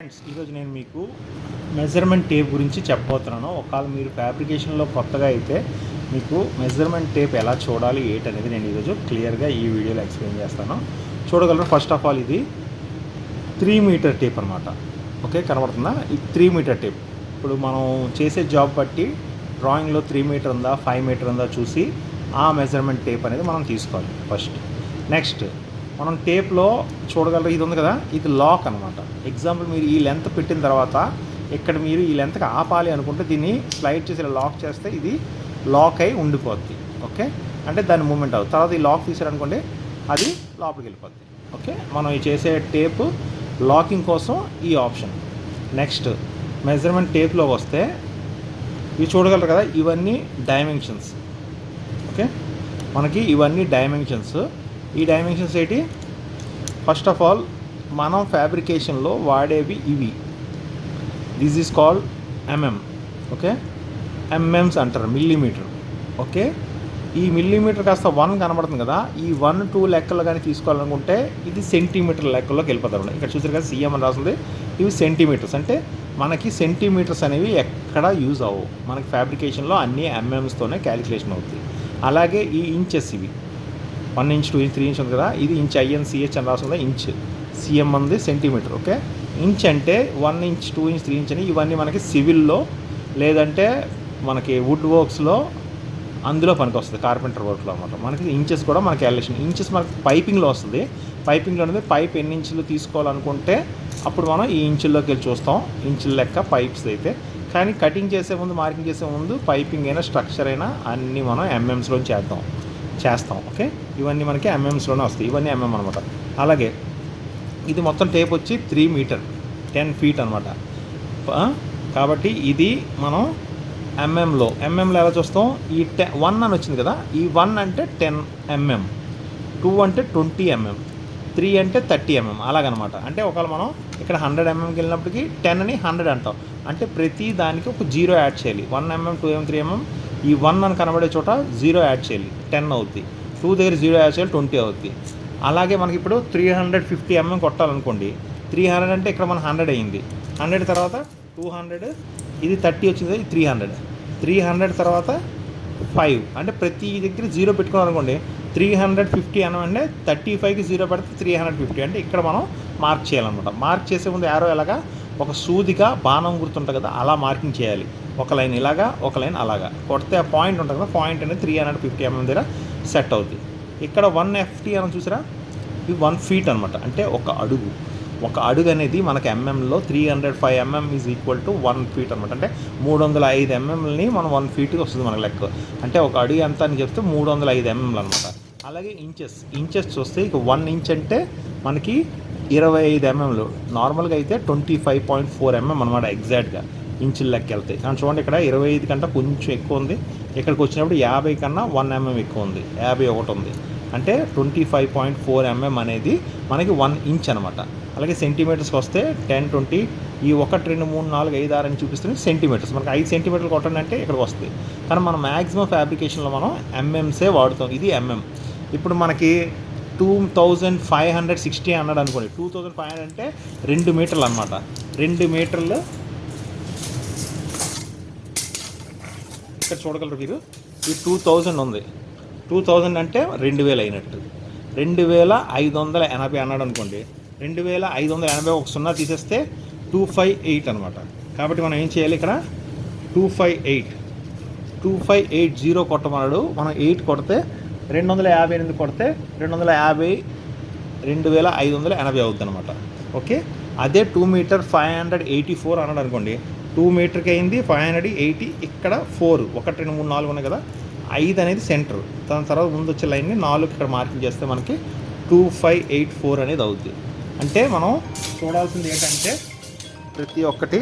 Friends, ఈరోజు నేను మీకు మెజర్మెంట్ టేప్ గురించి చెప్పబోతున్నాను. ఒకవేళ మీరు ఫ్యాబ్రికేషన్లో కొత్తగా అయితే మీకు మెజర్మెంట్ టేప్ ఎలా చూడాలి ఏంటనేది నేను ఈరోజు క్లియర్గా ఈ వీడియోలో ఎక్స్ప్లెయిన్ చేస్తాను. చూడగలరు. ఫస్ట్ ఆఫ్ ఆల్ ఇది 3 మీటర్ టేప్ అనమాట. ఓకే, కనబడుతుందా? ఈ 3 మీటర్ టేప్ ఇప్పుడు మనం చేసే జాబ్ బట్టి డ్రాయింగ్లో 3 మీటర్ ఉందా 5 మీటర్ ఉందా చూసి ఆ మెజర్మెంట్ టేప్ అనేది మనం తీసుకోవాలి ఫస్ట్. నెక్స్ట్ మనం టేప్లో చూడగలరు, ఇది ఉంది కదా, ఇది లాక్ అనమాట. ఎగ్జాంపుల్ మీరు ఈ లెంత్ పెట్టిన తర్వాత ఇక్కడ మీరు ఈ లెంత్కి ఆపాలి అనుకుంటే దీన్ని స్లైడ్ చేసి ఇలా లాక్ చేస్తే ఇది లాక్ అయి ఉండిపోద్ది. ఓకే, అంటే దాని మూమెంట్ అవుతుంది. తర్వాత ఈ లాక్ తీసారనుకోండి అది లోపలికి వెళ్ళిపోద్ది. ఓకే, మనం ఈ చేసే టేప్ లాకింగ్ కోసం ఈ ఆప్షన్. నెక్స్ట్ మెజర్మెంట్ టేప్లో వస్తే ఇవి చూడగలరు కదా, ఇవన్నీ డైమెన్షన్స్. ఓకే, మనకి ఇవన్నీ డైమెన్షన్స్. ఈ డైమెన్షన్స్ ఏంటి? ఫస్ట్ ఆఫ్ ఆల్ మనం ఫ్యాబ్రికేషన్లో వాడేవి ఇవి. This is called MM. Okay, MMS అంటారు, మిల్లీమీటర్. ఓకే, ఈ మిల్లీమీటర్ కాస్త 1 కనబడుతుంది కదా, ఈ 1, 2 లెక్కలు కానీ తీసుకోవాలనుకుంటే ఇది సెంటీమీటర్ లెక్కల్లోకి వెళ్ళిపోతారు. ఇక్కడ చూసారు కదా, సిఎం అని రాస్తుంది. ఇవి సెంటీమీటర్స్. అంటే మనకి సెంటీమీటర్స్ అనేవి ఎక్కడ యూజ్ అవ్వవు. మనకి ఫ్యాబ్రికేషన్లో అన్నీ ఎంఎంస్తోనే క్యాలిక్యులేషన్ అవుతుంది. అలాగే ఈ ఇంచెస్, ఇవి 1 ఇంచ్ 2 ఇంచ్ 3 ఇంచ్ ఉంది కదా, ఇది ఇంచ్ INCH అని రాస్తుంది. ఇంచ్ సిఎం ఉంది, సెంటీమీటర్. ఓకే, ఇంచ్ అంటే 1 ఇంచ్ 2 ఇంచ్ 3 ఇంచ్ అని ఇవన్నీ మనకి సివిల్లో లేదంటే మనకి వుడ్ వర్క్స్లో అందులో పనికి వస్తుంది, కార్పెంటర్ వర్క్లో అనమాట. మనకి ఇంచెస్ కూడా మనకి క్యాలిక్యులేషన్. ఇంచెస్ మనకి పైపింగ్లో వస్తుంది. పైపింగ్లో అనేది పైప్ ఎన్ని ఇంచులు తీసుకోవాలనుకుంటే అప్పుడు మనం ఈ ఇంచుల్లోకి వెళ్ళి చూస్తాం, ఇంచుల లెక్క పైప్స్ అయితే. కానీ కటింగ్ చేసే ముందు, మార్కింగ్ చేసే ముందు పైపింగ్ అయినా స్ట్రక్చర్ అయినా అన్నీ మనం ఎంఎంస్లో చేస్తాం. ఓకే, ఇవన్నీ మనకి ఎంఎంస్లోనే వస్తాయి. ఇవన్నీ ఎంఎం అనమాట. అలాగే ఇది మొత్తం టేప్ వచ్చి 3 మీటర్ 10 ఫీట్ అనమాట. కాబట్టి ఇది మనం ఎంఎంలో ఎలా చూస్తాం? ఈ 1 అని వచ్చింది కదా, ఈ 1 అంటే 10 mm, 2 అంటే 20 mm, 3 అంటే 30 mm, అలాగనమాట. అంటే ఒకవేళ మనం ఇక్కడ 100 mmకి వెళ్ళినప్పటికీ 10 అని 100 అంటాం. అంటే ప్రతి దానికి ఒక 0 యాడ్ చేయాలి. 1 mm 2 mm 3 mm, ఈ 1 అని కనబడే చోట 0 యాడ్ చేయాలి, 10 అవుద్ది. 2 దగ్గర 0 యాడ్ చేయాలి, 20 అవుద్ది. అలాగే మనకి ఇప్పుడు 350 mm కొట్టాలనుకోండి, 300 అంటే ఇక్కడ మన 100 అయ్యింది. 100 తర్వాత 200, ఇది 30 వచ్చింది, 300 తర్వాత 5. అంటే ప్రతి దగ్గర 0 పెట్టుకున్నారనుకోండి, 350 అంటే 35కి 0 పెడితే 350. అంటే ఇక్కడ మనం మార్క్ చేయాలన్నమాట. మార్క్ చేసే ముందు యారో ఎలాగా ఒక సూదిగా బాణం గుర్తుంటుంది కదా, అలా మార్కింగ్ చేయాలి. ఒక లైన్ ఇలాగా, ఒక లైన్ అలాగా కొడితే ఆ పాయింట్ ఉంటుంది కదా, పాయింట్ అనేది 350 mm దగ్గర సెట్ అవుతుంది. ఇక్కడ 150 అని చూసారా, ఇది 1 ఫీట్ అనమాట. అంటే ఒక అడుగు అనేది మనకి ఎంఎంలో 305 mm is equal to 1 feet అనమాట. అంటే 305 mmని మనం 1 ఫీట్కి వస్తుంది మనకు లెక్క. అంటే ఒక అడుగు ఎంత అని చెప్తే 305 mm అనమాట. అలాగే ఇంచెస్ చూస్తే ఇక 1 ఇంచ్ అంటే మనకి 25 mm. నార్మల్గా అయితే 25.4 mm అనమాట ఎగ్జాక్ట్గా ఇంచుల లెక్క వెళ్తాయి. కానీ చూడండి, ఇక్కడ 25 కంటే కొంచెం ఎక్కువ ఉంది. ఇక్కడికి వచ్చినప్పుడు 50 కన్నా 1 mm ఎక్కువ ఉంది, 51 ఉంది. అంటే 25.4 mm అనేది మనకి 1 ఇంచ్ అనమాట. అలాగే సెంటీమీటర్స్కి వస్తే 10, 20, ఈ 1, 2, 3, 4, 5, 6 అని చూపిస్తుంది సెంటీమీటర్స్. మనకి 5 సెంటీమీటర్లు కొట్టండి అంటే ఇక్కడికి వస్తుంది. కానీ మనం మ్యాక్సిమం ఫ్యాబ్రికేషన్లో మనం ఎంఎంసే వాడుతాం. ఇది ఎంఎం. ఇప్పుడు మనకి 2560 అన్నాడు అనుకోండి, 2500 అంటే 2 మీటర్లు అనమాట. 2 మీటర్లు ఇక్కడ చూడగలరు మీరు. ఈ 2000 ఉంది, 2000 అంటే 2000 అయినట్టు. 2580 అన్నాడు అనుకోండి, 2580 ఒక 0 తీసేస్తే 258 అనమాట. కాబట్టి మనం ఏం చేయాలి? ఇక్కడ 2580 కొట్టమన్నాడు. మనం 8 కొడితే 258 కొడితే 2580 అవుద్ది అనమాట. ఓకే, అదే 2 మీటర్ 584 అన్నాడు అనుకోండి, 2 మీటర్కి అయింది 580. ఇక్కడ 4, 1, 2, 3, 4 ఉన్నాయి కదా, 5 అనేది సెంటర్. దాని తర్వాత ముందు వచ్చే లైన్ని 4 ఇక్కడ మార్కింగ్ చేస్తే మనకి 2584 అనేది అవుద్ది. అంటే మనం చూడాల్సింది ఏంటంటే ప్రతి ఒక్కటి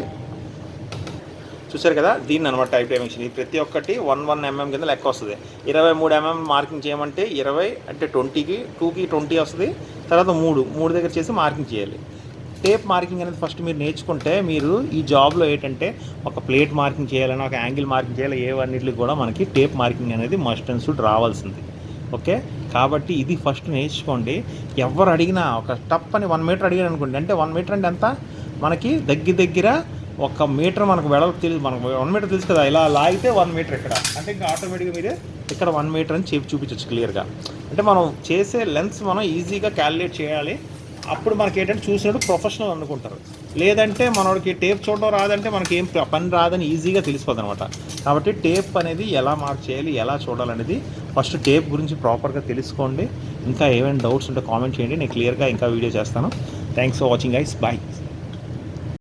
చూసారు కదా, దీన్ని అనమాట టైప్ డైమెన్షన్. ఇది ప్రతి ఒక్కటి 1 mm కింద లెక్క వస్తుంది. 23 mm మార్కింగ్ చేయమంటే 20 అంటే 20కి 2కి 20 వస్తుంది. తర్వాత 3 దగ్గర చేసి మార్కింగ్ చేయాలి. టేప్ మార్కింగ్ అనేది ఫస్ట్ మీరు నేర్చుకుంటే మీరు ఈ జాబ్లో ఏంటంటే ఒక ప్లేట్ మార్కింగ్ చేయాలని, ఒక యాంగిల్ మార్కింగ్ చేయాలి, ఏవన్నిటికి కూడా మనకి టేప్ మార్కింగ్ అనేది మస్ట్ అండ్ షుడ్ రావాల్సింది. ఓకే, కాబట్టి ఇది ఫస్ట్ నేర్చుకోండి. ఎవరు అడిగినా ఒక టప్ అని 1 మీటర్ అడిగారు అనుకోండి, అంటే 1 మీటర్ అంటే ఎంత, మనకి దగ్గర ఒక మీటర్ మనకు వెడల్పు తెలుసు, మనకు 1 మీటర్ తెలుసు కదా, ఇలా లాగితే 1 మీటర్ ఇక్కడ అంటే ఇంకా ఆటోమేటిక్గా మీరే ఇక్కడ 1 మీటర్ అని చెప్పి చూపించవచ్చు క్లియర్గా. అంటే మనం చేసే లెన్స్ మనం ఈజీగా క్యాలిక్యులేట్ చేయాలి. అప్పుడు మనకి ఏంటంటే చూసినప్పుడు ప్రొఫెషనల్ అనుకుంటారు. లేదంటే మనోడికి టేప్ చూడడం రాదంటే మనకి ఏం పని రాదని ఈజీగా తెలిసిపోద్ది అనమాట. కాబట్టి టేప్ అనేది ఎలా మార్క్ చేయాలి, ఎలా చూడాలనేది ఫస్ట్ టేప్ గురించి ప్రాపర్గా తెలుసుకోండి. ఇంకా ఏమైనా డౌట్స్ ఉంటే కామెంట్ చేయండి, నేను క్లియర్గా ఇంకా వీడియో చేస్తాను. Thanks for watching guys, bye.